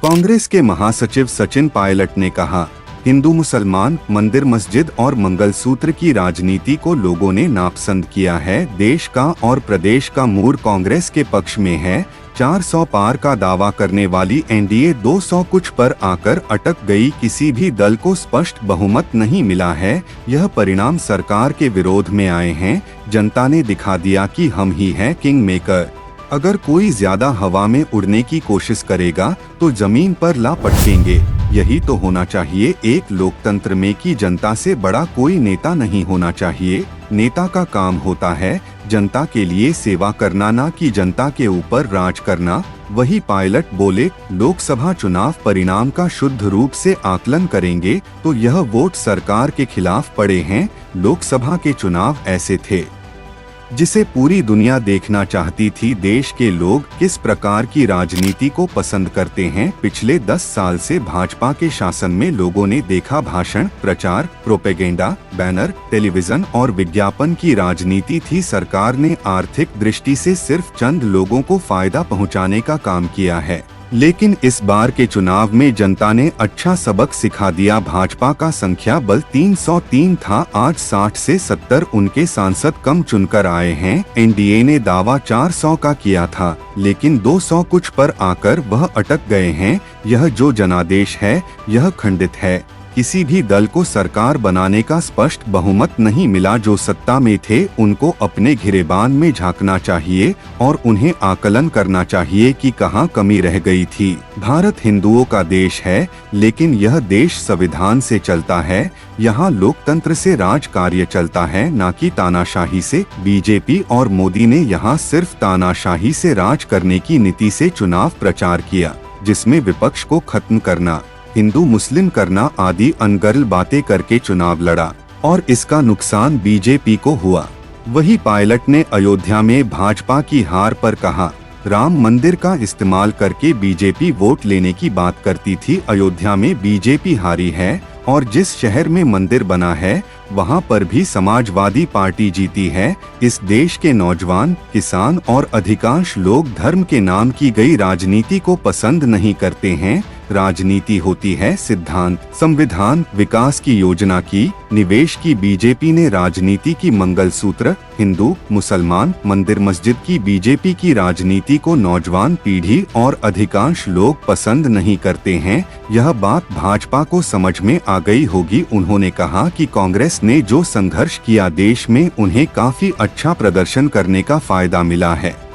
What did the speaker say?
कांग्रेस के महासचिव सचिन पायलट ने कहा, हिंदू मुसलमान, मंदिर मस्जिद और मंगलसूत्र की राजनीति को लोगों ने नापसंद किया है। देश का और प्रदेश का मूड कांग्रेस के पक्ष में है। 400 पार का दावा करने वाली एनडीए 200 कुछ पर आकर अटक गई। किसी भी दल को स्पष्ट बहुमत नहीं मिला है। यह परिणाम सरकार के विरोध में आए हैं। जनता ने दिखा दिया कि हम ही हैं किंग मेकर। अगर कोई ज्यादा हवा में उड़ने की कोशिश करेगा तो जमीन पर ला पटकेंगे। यही तो होना चाहिए एक लोकतंत्र में कि जनता से बड़ा कोई नेता नहीं होना चाहिए। नेता का काम होता है जनता के लिए सेवा करना, ना कि जनता के ऊपर राज करना। वही पायलट बोले, लोकसभा चुनाव परिणाम का शुद्ध रूप से आकलन करेंगे तो यह वोट सरकार के खिलाफ पड़े हैं। लोकसभा के चुनाव ऐसे थे जिसे पूरी दुनिया देखना चाहती थी। देश के लोग किस प्रकार की राजनीति को पसंद करते हैं। पिछले 10 साल से भाजपा के शासन में लोगों ने देखा भाषण, प्रचार, प्रोपेगेंडा, बैनर, टेलीविजन और विज्ञापन की राजनीति थी। सरकार ने आर्थिक दृष्टि से सिर्फ चंद लोगों को फायदा पहुंचाने का काम किया है। लेकिन इस बार के चुनाव में जनता ने अच्छा सबक सिखा दिया। भाजपा का संख्या बल 303 था, आज 60 से 70 उनके सांसद कम चुनकर आए हैं। एनडीए ने दावा 400 का किया था, लेकिन 200 कुछ पर आकर वह अटक गए हैं। यह जो जनादेश है यह खंडित है। किसी भी दल को सरकार बनाने का स्पष्ट बहुमत नहीं मिला। जो सत्ता में थे उनको अपने गिरेबान में झांकना चाहिए और उन्हें आकलन करना चाहिए कि कहां कमी रह गई थी। भारत हिंदुओं का देश है, लेकिन यह देश संविधान से चलता है। यहाँ लोकतंत्र से राज कार्य चलता है, ना कि तानाशाही से। बीजेपी और मोदी ने यहाँ सिर्फ तानाशाही से राज करने की नीति से चुनाव प्रचार किया, जिसमें विपक्ष को खत्म करना, हिंदू मुस्लिम करना आदि अनगर्ल बातें करके चुनाव लड़ा और इसका नुकसान बीजेपी को हुआ। वही पायलट ने अयोध्या में भाजपा की हार पर कहा, राम मंदिर का इस्तेमाल करके बीजेपी वोट लेने की बात करती थी। अयोध्या में बीजेपी हारी है और जिस शहर में मंदिर बना है वहां पर भी समाजवादी पार्टी जीती है। इस देश के नौजवान, किसान और अधिकांश लोग धर्म के नाम की गई राजनीति को पसंद नहीं करते हैं। राजनीति होती है सिद्धांत, संविधान, विकास की योजना की, निवेश की। बीजेपी ने राजनीति की मंगलसूत्र, हिंदू मुसलमान, मंदिर मस्जिद की। बीजेपी की राजनीति को नौजवान पीढ़ी और अधिकांश लोग पसंद नहीं करते हैं। यह बात भाजपा को समझ में आ गई होगी। उन्होंने कहा कि कांग्रेस ने जो संघर्ष किया देश में, उन्हें काफी अच्छा प्रदर्शन करने का फायदा मिला है।